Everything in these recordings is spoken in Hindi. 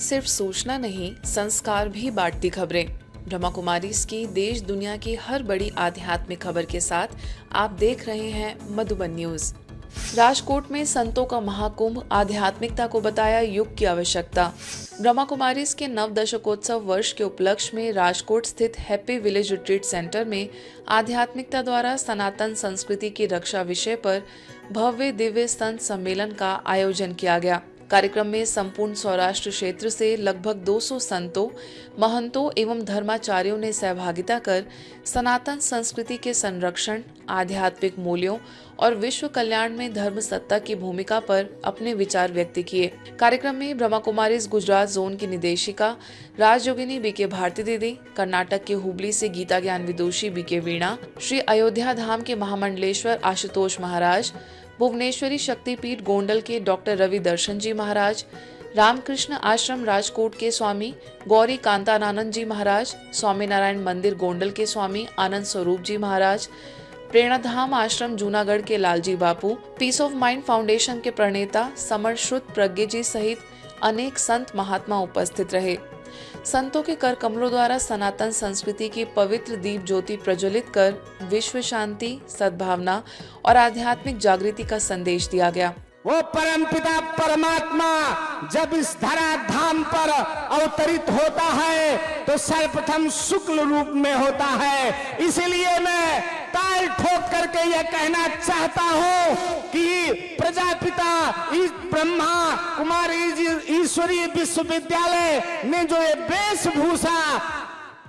सिर्फ सूचना नहीं, संस्कार भी बांटती खबरें। ब्रह्मा कुमारीज की देश दुनिया की हर बड़ी आध्यात्मिक खबर के साथ आप देख रहे हैं मधुबन न्यूज। राजकोट में संतों का महाकुंभ, आध्यात्मिकता को बताया युग की आवश्यकता। ब्रह्मा कुमारीज के नव दशकोत्सव वर्ष के उपलक्ष्य में राजकोट स्थित हैप्पी विलेज रिट्रीट सेंटर में आध्यात्मिकता द्वारा सनातन संस्कृति की रक्षा विषय पर भव्य दिव्य संत सम्मेलन का आयोजन किया गया। कार्यक्रम में संपूर्ण सौराष्ट्र क्षेत्र से लगभग 200 संतों, महंतों एवं धर्माचार्यों ने सहभागिता कर सनातन संस्कृति के संरक्षण, आध्यात्मिक मूल्यों और विश्व कल्याण में धर्म सत्ता की भूमिका पर अपने विचार व्यक्त किए। कार्यक्रम में ब्रह्मा कुमारीज गुजरात जोन की निदेशिका राजयोगिनी बीके भारती दीदी, कर्नाटक के हुबली से गीता ज्ञान विदुषी बीके वीणा, श्री अयोध्या धाम के महामंडलेश्वर आशुतोष महाराज, भुवनेश्वरी शक्तिपीठ गोंडल के डॉक्टर रवि दर्शन जी महाराज, रामकृष्ण आश्रम राजकोट के स्वामी गौरी कांतानानंद जी महाराज, स्वामीनारायण मंदिर गोंडल के स्वामी आनंद स्वरूप जी महाराज, प्रेरणाधाम आश्रम जूनागढ़ के लालजी बापू, पीस ऑफ माइंड फाउंडेशन के प्रणेता समरश्रुत प्रज्ञ जी सहित अनेक संत महात्मा उपस्थित रहे। संतों के कर कमलों द्वारा सनातन संस्कृति की पवित्र दीप ज्योति प्रज्वलित कर विश्व शांति, सद्भावना और आध्यात्मिक जागृति का संदेश दिया गया। वो परमपिता परमात्मा जब इस धरा धाम पर अवतरित होता है तो सर्वप्रथम शुक्ल रूप में होता है। इसलिए मैं ताल ठोक करके यह कहना चाहता हूँ कि प्रजापिता ब्रह्मा कुमारी ईश्वरीय विश्वविद्यालय ने जो ये वेशभूषा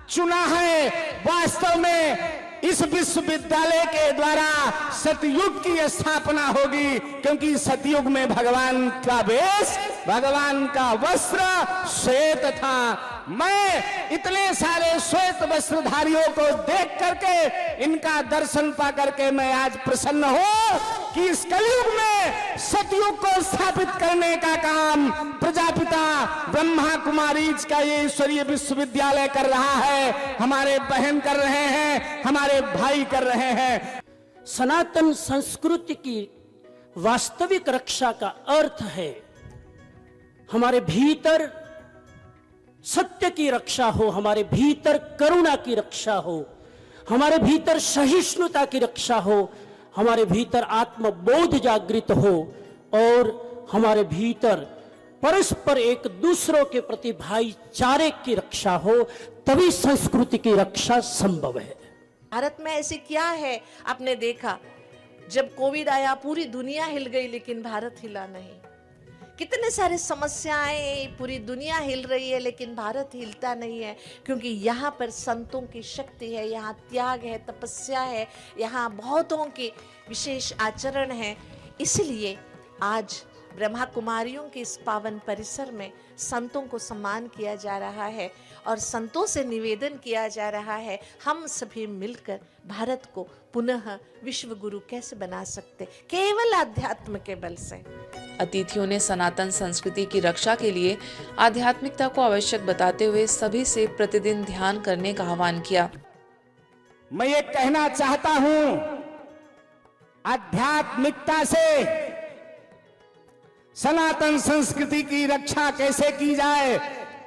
चुना है, वास्तव में इस विश्वविद्यालय के द्वारा सतयुग की स्थापना होगी, क्योंकि सतयुग में भगवान का वेश, भगवान का वस्त्र श्वेत था। मैं इतने सारे श्वेत वस्त्रधारियों को देख करके, इनका दर्शन पा करके मैं आज प्रसन्न हूँ कि इस कलयुग में सतयुग को स्थापित करने का काम प्रजापिता ब्रह्मा कुमारीज का ये ईश्वरीय विश्वविद्यालय कर रहा है। हमारे बहन कर रहे हैं, हमारे भाई कर रहे हैं। सनातन संस्कृति की वास्तविक रक्षा का अर्थ है हमारे भीतर सत्य की रक्षा हो, हमारे भीतर करुणा की रक्षा हो, हमारे भीतर सहिष्णुता की रक्षा हो, हमारे भीतर आत्मबोध जागृत हो और हमारे भीतर परस्पर एक दूसरों के प्रति भाईचारे की रक्षा हो, तभी संस्कृति की रक्षा संभव है। भारत में ऐसे क्या है, आपने देखा जब कोविड आया पूरी दुनिया हिल गई लेकिन भारत हिला नहीं। कितने सारे समस्याएं, पूरी दुनिया हिल रही है लेकिन भारत हिलता नहीं है, क्योंकि यहाँ पर संतों की शक्ति है, यहाँ त्याग है, तपस्या है, यहाँ बहुतों के विशेष आचरण है। इसलिए आज ब्रह्मा कुमारियों के इस पावन परिसर में संतों को सम्मान किया जा रहा है और संतों से निवेदन किया जा रहा है, हम सभी मिलकर भारत को पुनः विश्व गुरु कैसे बना सकते, केवल आध्यात्म के बल से। अतिथियों ने सनातन संस्कृति की रक्षा के लिए आध्यात्मिकता को आवश्यक बताते हुए सभी से प्रतिदिन ध्यान करने का आह्वान किया। मैं ये कहना चाहता हूं, आध्यात्मिकता से सनातन संस्कृति की रक्षा कैसे की जाए,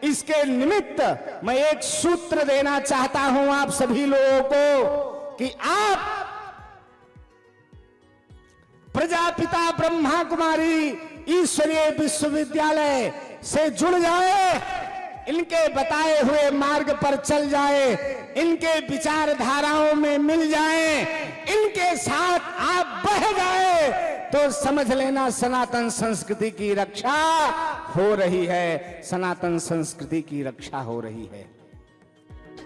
इसके निमित्त मैं एक सूत्र देना चाहता हूं आप सभी लोगों को कि आप प्रजापिता ब्रह्मा कुमारी ईश्वरीय विश्वविद्यालय से जुड़ जाए, इनके बताए हुए मार्ग पर चल जाए, इनके विचारधाराओं में मिल जाए, इनके साथ आप बह जाए तो समझ लेना सनातन संस्कृति की रक्षा हो रही है, सनातन संस्कृति की रक्षा हो रही है।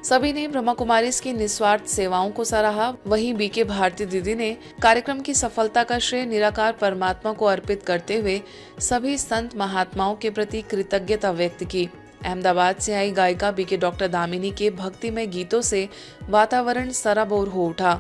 सभी ने ब्रह्मा कुमारीज की निस्वार्थ सेवाओं को सराहा। वहीं बीके भारती दीदी ने कार्यक्रम की सफलता का श्रेय निराकार परमात्मा को अर्पित करते हुए सभी संत महात्माओं के प्रति कृतज्ञता व्यक्त की। अहमदाबाद से आई गायिका बीके डॉक्टर दामिनी के भक्तिमय गीतों से वातावरण सराबोर हो उठा।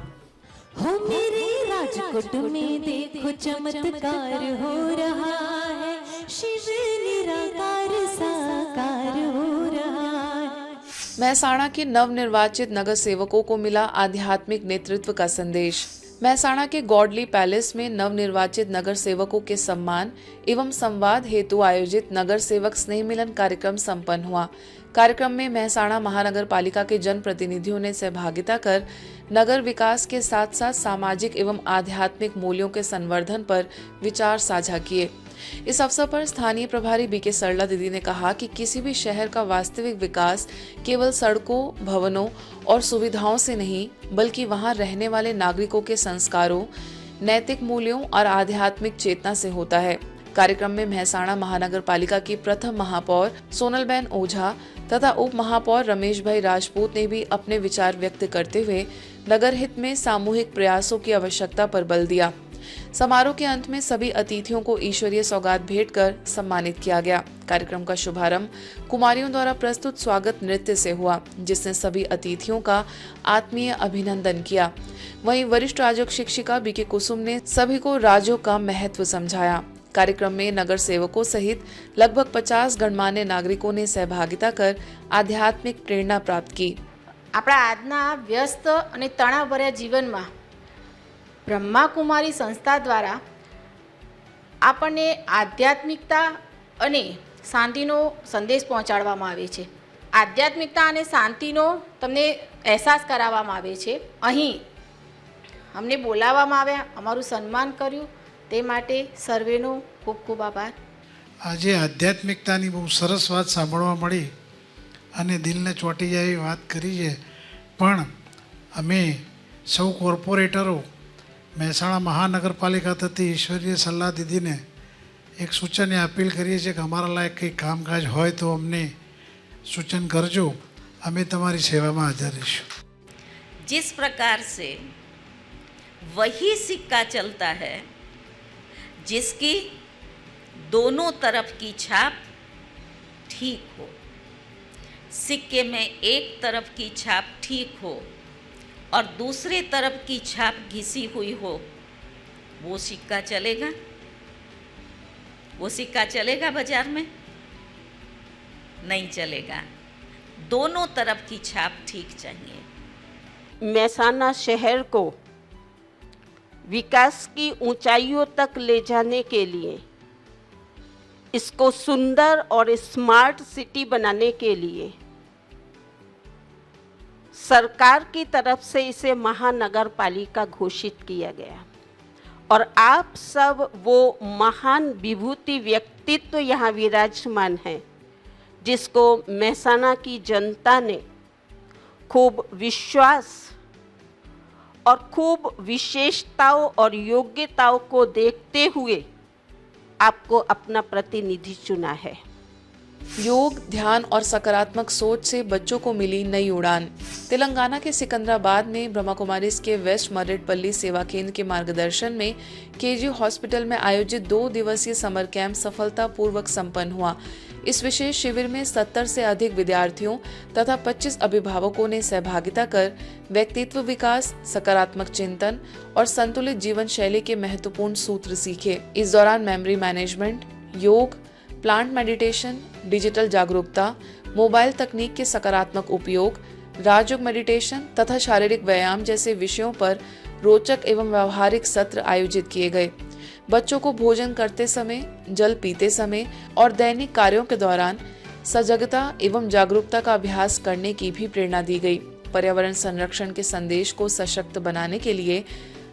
हो मेरे राजकोट में देखो चमत्कार हो रहा है, शिव निराकार साकार हो रहा है। महसाणा के नवनिर्वाचित नगर सेवकों को मिला आध्यात्मिक नेतृत्व का संदेश। महसाणा के गॉडली पैलेस में नवनिर्वाचित नगर सेवकों के सम्मान एवं संवाद हेतु आयोजित नगर सेवक स्नेह मिलन कार्यक्रम संपन्न हुआ। कार्यक्रम में महसाणा महानगर पालिका के जनप्रतिनिधियों ने सहभागिता कर नगर विकास के साथ साथ सामाजिक एवं आध्यात्मिक मूल्यों के संवर्धन पर विचार साझा किए। इस अवसर पर स्थानीय प्रभारी बीके सरला दीदी ने कहा कि किसी भी शहर का वास्तविक विकास केवल सड़कों, भवनों और सुविधाओं से नहीं, बल्कि वहां रहने वाले नागरिकों के संस्कारों, नैतिक मूल्यों और आध्यात्मिक चेतना से होता है। कार्यक्रम में महसाणा महानगर पालिका की प्रथम महापौर सोनलबेन ओझा तथा उप महापौर रमेश भाई राजपूत ने भी अपने विचार व्यक्त करते हुए नगर हित में सामूहिक प्रयासों की आवश्यकता पर बल दिया। समारोह के अंत में सभी अतिथियों को ईश्वरीय सौगात भेंट कर सम्मानित किया गया। कार्यक्रम का शुभारंभ कुमारियों द्वारा प्रस्तुत स्वागत नृत्य से हुआ, जिसने सभी अतिथियों का आत्मीय अभिनंदन किया। वहीं वरिष्ठ राजयोग शिक्षिका बीके कुसुम ने सभी को राजयोग का महत्व समझाया। कार्यक्रम में नगर सेवकों सहित लगभग 50 गणमान्य नागरिकों ने सहभागिता कर आध्यात्मिक प्रेरणा प्राप्त की। આપણા આજના વ્યસ્ત અને તણાવભર્યા જીવનમાં બ્રહ્માકુમારી સંસ્થા દ્વારા આપણને આધ્યાત્મિકતા અને શાંતિનો સંદેશ પહોંચાડવામાં આવે છે। આધ્યાત્મિકતા અને શાંતિનો તમને અહેસાસ કરાવવામાં આવે છે। અહીં અમને બોલાવવામાં આવ્યા, અમારું સન્માન કર્યું, તે માટે સર્વેનો ખૂબ ખૂબ આભાર। આજે આધ્યાત્મિકતાની બહુ સરસ વાત સાંભળવા મળી અને દિલને ચોંટી જાય એવી વાત કરી છે, પણ અમે સૌ કોર્પોરેટરો મહેસાણા મહાનગરપાલિકા થતી ઈશ્વરીય સલાહ દીદીને એક સૂચન એ અપીલ કરીએ છીએ કે અમારા લાયક કંઈ કામકાજ હોય તો અમને સૂચન કરજો, અમે તમારી સેવામાં હાજર રહીશું। जिस प्रकार से वही सिक्का चलता है जिसकी दोनों तरफ की छाप ठीक हो। सिक्के में एक तरफ की छाप ठीक हो और दूसरे तरफ की छाप घिसी हुई हो, वो सिक्का चलेगा? वो सिक्का चलेगा बाजार में? नहीं चलेगा। दोनों तरफ की छाप ठीक चाहिए। महसाना शहर को विकास की ऊंचाइयों तक ले जाने के लिए, इसको सुंदर और स्मार्ट सिटी बनाने के लिए सरकार की तरफ से इसे महानगर पालिका घोषित किया गया और आप सब वो महान विभूति व्यक्तित्व यहाँ विराजमान हैं, जिसको महसाना की जनता ने खूब विश्वास और खूब विशेषताओं और योग्यताओं को देखते हुए आपको अपना प्रतिनिधि चुना है। योग, ध्यान और सकारात्मक सोच से बच्चों को मिली नई उड़ान। तेलंगाना के सिकंदराबाद में ब्रह्मा कुमारीज के वेस्ट मरेडपल्ली सेवा केंद्र के मार्गदर्शन में केजी हॉस्पिटल में आयोजित 2 दिवसीय समर कैंप सफलतापूर्वक संपन्न हुआ। इस विशेष शिविर में 70 से अधिक विद्यार्थियों तथा 25 अभिभावकों ने सहभागिता कर व्यक्तित्व विकास, सकारात्मक चिंतन और संतुलित जीवन शैली के महत्वपूर्ण सूत्र सीखे। इस दौरान मेमोरी मैनेजमेंट, योग, प्लांट मेडिटेशन, डिजिटल जागरूकता, मोबाइल तकनीक के सकारात्मक उपयोग, राजयोग मेडिटेशन तथा शारीरिक व्यायाम जैसे विषयों पर रोचक एवं व्यवहारिक सत्र आयोजित किए गए। बच्चों को भोजन करते समय, जल पीते समय और दैनिक कार्यों के दौरान सजगता एवं जागरूकता का अभ्यास करने की भी प्रेरणा दी गई। पर्यावरण संरक्षण के संदेश को सशक्त बनाने के लिए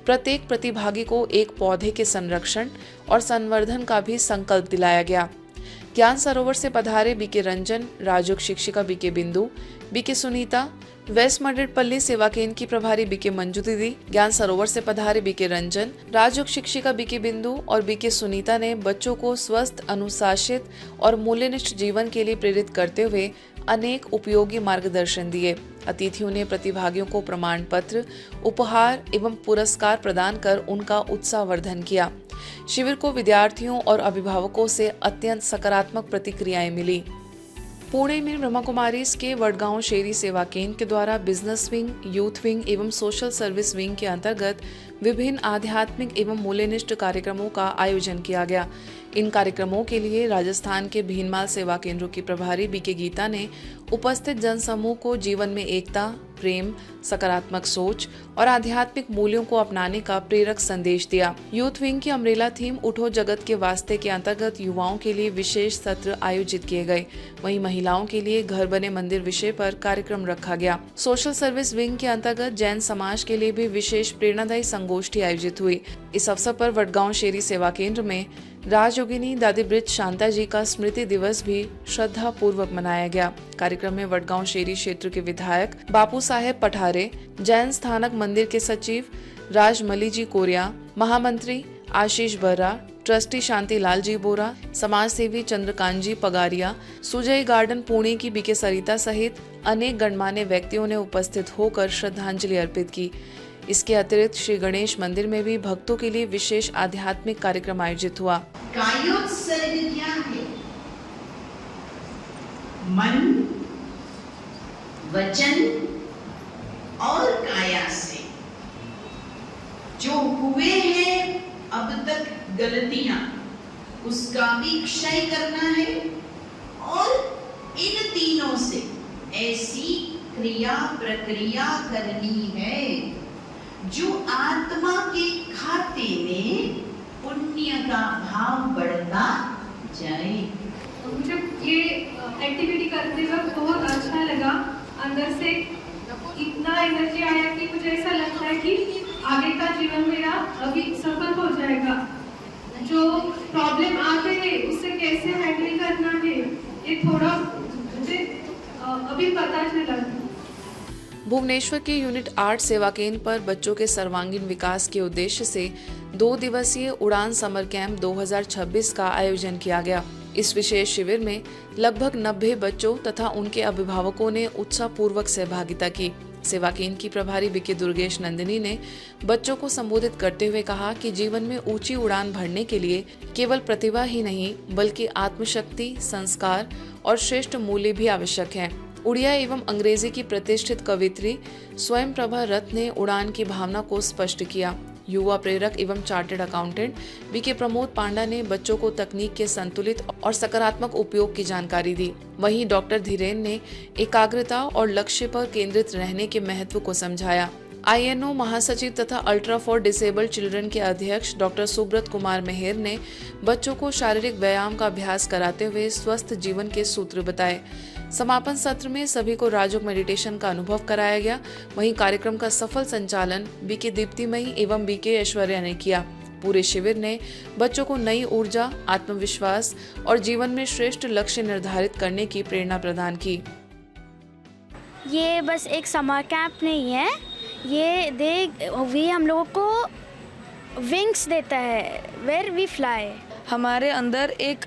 प्रत्येक प्रतिभागी को एक पौधे के संरक्षण और संवर्धन का भी संकल्प दिलाया गया। ज्ञान सरोवर से पधारे बीके रंजन, राजयोग शिक्षिका बीके बिंदु, बीके सुनीता, वेस्ट मरेडपल्ली सेवा केंद्र की प्रभारी बीके मंजू दीदी, ज्ञान सरोवर से पधारे बीके रंजन, राजयोग शिक्षिका बीके बिंदु और बीके सुनीता ने बच्चों को स्वस्थ, अनुशासित और मूल्यनिष्ठ जीवन के लिए प्रेरित करते हुए अनेक उपयोगी मार्गदर्शन दिए। अतिथियों ने प्रतिभागियों को प्रमाण पत्र, उपहार एवं पुरस्कार प्रदान कर उनका उत्साहवर्धन किया। शिविर को विद्यार्थियों और अभिभावकों से अत्यंत सकारात्मक प्रतिक्रियाएं मिली। पुणे में ब्रह्मा कुमारीज के वडगांव शेरी सेवा केंद्र के द्वारा बिजनेस विंग, यूथ विंग एवं सोशल सर्विस विंग के अंतर्गत विभिन्न आध्यात्मिक एवं मूल्यनिष्ठ कार्यक्रमों का आयोजन किया गया। इन कार्यक्रमों के लिए राजस्थान के भीनमाल सेवा केंद्रों की प्रभारी बीके गीता ने उपस्थित जनसमूह को जीवन में एकता, प्रेम, सकारात्मक सोच और आध्यात्मिक मूल्यों को अपनाने का प्रेरक संदेश दिया। यूथ विंग की अमरेला थीम उठो जगत के वास्ते के अंतर्गत युवाओं के लिए विशेष सत्र आयोजित किए गए। वहीं महिलाओं के लिए घर बने मंदिर विषय पर कार्यक्रम रखा गया। सोशल सर्विस विंग के अंतर्गत जैन समाज के लिए भी विशेष प्रेरणादायी संगोष्ठी आयोजित हुई। इस अवसर पर वडगांव शेरी सेवा केंद्र में राजयोगिनी दादी ब्रिज शांता जी का स्मृति दिवस भी श्रद्धा पूर्वक मनाया गया। कार्यक्रम में वडगांव शेरी क्षेत्र के विधायक बापू साहेब पठारे, जैन स्थानक मंदिर के सचिव राजमली जी कोरिया, महामंत्री आशीष बर्रा, ट्रस्टी शांतिलाल जी बोरा, समाज सेवी चंद्रकांत जी पगारिया, सुजय गार्डन पुणे की बीके सरिता सहित अनेक गणमान्य व्यक्तियों ने उपस्थित होकर श्रद्धांजलि अर्पित की। इसके अतिरिक्त श्री गणेश मंदिर में भी भक्तों के लिए विशेष आध्यात्मिक कार्यक्रम आयोजित हुआ। कायोत्सर्ग क्या है? मन, वचन और काया से जो हुए हैं अब तक गलतियां, उसका भी क्षय करना है और इन तीनों से ऐसी क्रिया प्रक्रिया करनी है जो आत्मा के खाते में पुण्य का भाव बढ़ता जाए। मुझे ये एक्टिविटी करते वक्त बहुत अच्छा लगा। अंदर से इतना एनर्जी आया कि मुझे ऐसा लगता है कि आगे का जीवन मेरा अभी सफल हो जाएगा। जो प्रॉब्लम आते हैं उससे कैसे हैंडल करना है ये थोड़ा मुझे अभी पता चला। भुवनेश्वर के यूनिट 8 सेवा केंद्र पर बच्चों के सर्वांगीण विकास के उद्देश्य से 2 दिवसीय उड़ान समर कैंप 2026 का आयोजन किया गया। इस विशेष शिविर में लगभग 90 बच्चों तथा उनके अभिभावकों ने उत्साहपूर्वक सहभागिता की। सेवा केंद्र की प्रभारी बीके दुर्गेश नंदिनी ने बच्चों को संबोधित करते हुए कहा कि जीवन में ऊंची उड़ान भरने के लिए केवल प्रतिभा ही नहीं बल्कि आत्मशक्ति, संस्कार और श्रेष्ठ मूल्य भी आवश्यक हैं। उड़िया एवं अंग्रेजी की प्रतिष्ठित कवित्री स्वयं प्रभा रथ ने उड़ान की भावना को स्पष्ट किया। युवा प्रेरक एवं चार्टर्ड अकाउंटेंट बीके प्रमोद पांडा ने बच्चों को तकनीक के संतुलित और सकारात्मक उपयोग की जानकारी दी। वहीं डॉक्टर धीरेन ने एकाग्रता और लक्ष्य पर केंद्रित रहने के महत्व को समझाया। INO महासचिव तथा अल्ट्रा फॉर डिसेबल्ड चिल्ड्रन के अध्यक्ष डॉक्टर सुब्रत कुमार मेहर ने बच्चों को शारीरिक व्यायाम का अभ्यास कराते हुए स्वस्थ जीवन के सूत्र बताए। समापन सत्र में सभी को राजयोग मेडिटेशन का अनुभव कराया गया। वहीं कार्यक्रम का सफल संचालन बीके दीप्तिमयी एवं बीके ऐश्वर्या ने किया। पूरे शिविर ने बच्चों को नई ऊर्जा, आत्मविश्वास और जीवन में श्रेष्ठ लक्ष्य निर्धारित करने की प्रेरणा प्रदान की। ये बस एक समर कैंप नहीं है, ये हम लोगों को विंग्स देता है, वेयर वी फ्लाई। हमारे अंदर एक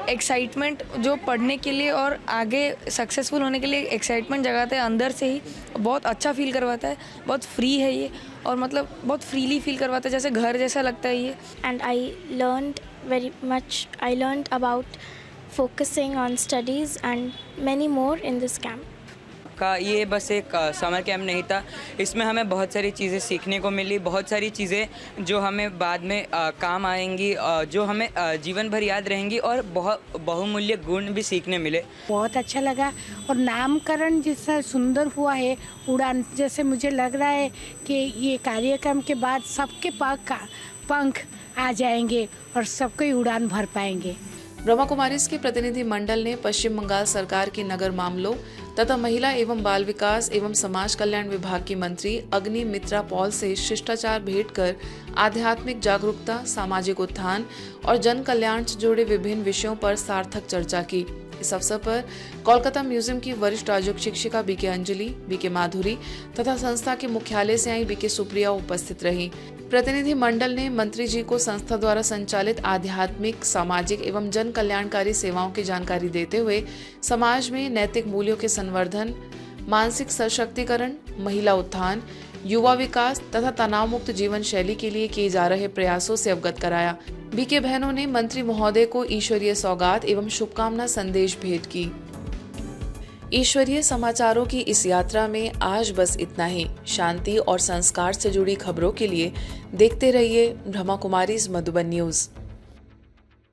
एक्साइटमेंट जो पढ़ने के लिए और आगे सक्सेसफुल होने के लिए एक्साइटमेंट जगाता है, अंदर से ही बहुत अच्छा फील करवाता है। बहुत फ्री है ये और मतलब बहुत फ्रीली फील करवाता है, जैसे घर जैसा लगता है ये। And I learned very much, I learned about focusing on studies and many more in this camp. का ये बस एक समर कैंप नहीं था, इसमें हमें बहुत सारी चीज़ें सीखने को मिली, बहुत सारी चीज़ें जो हमें बाद में काम आएंगी, जो हमें जीवन भर याद रहेंगी और बहुमूल्य गुण भी सीखने मिले। बहुत अच्छा लगा और नामकरण जितना सुंदर हुआ है उड़ान, जैसे मुझे लग रहा है कि ये कार्यक्रम के बाद सबके पंख आ जाएंगे और सबको उड़ान भर पाएंगे। ब्रह्मा कुमारीज के प्रतिनिधि मंडल ने पश्चिम बंगाल सरकार की नगर मामलों तथा महिला एवं बाल विकास एवं समाज कल्याण विभाग की मंत्री अग्नि मित्रा पॉल से शिष्टाचार भेंट कर आध्यात्मिक जागरूकता, सामाजिक उत्थान और जन कल्याण से जुड़े विभिन्न विषयों पर सार्थक चर्चा की। इस अवसर पर कोलकाता म्यूजियम की वरिष्ठ राजयोग शिक्षिका बीके अंजलि, बीके माधुरी तथा संस्था के मुख्यालय से आई बीके सुप्रिया उपस्थित रही। प्रतिनिधि मंडल ने मंत्री जी को संस्था द्वारा संचालित आध्यात्मिक, सामाजिक एवं जन कल्याणकारी सेवाओं की जानकारी देते हुए समाज में नैतिक मूल्यों के संवर्धन, मानसिक सशक्तिकरण, महिला उत्थान, युवा विकास तथा तनाव मुक्त जीवन शैली के लिए किए जा रहे प्रयासों से अवगत कराया। बीके बहनों ने मंत्री महोदय को ईश्वरीय सौगात एवं शुभकामना संदेश भेंट की। ईश्वरीय समाचारों की इस यात्रा में आज बस इतना ही। शांति और संस्कार से जुड़ी खबरों के लिए देखते रहिए ब्रह्मा कुमारीज मधुबन न्यूज।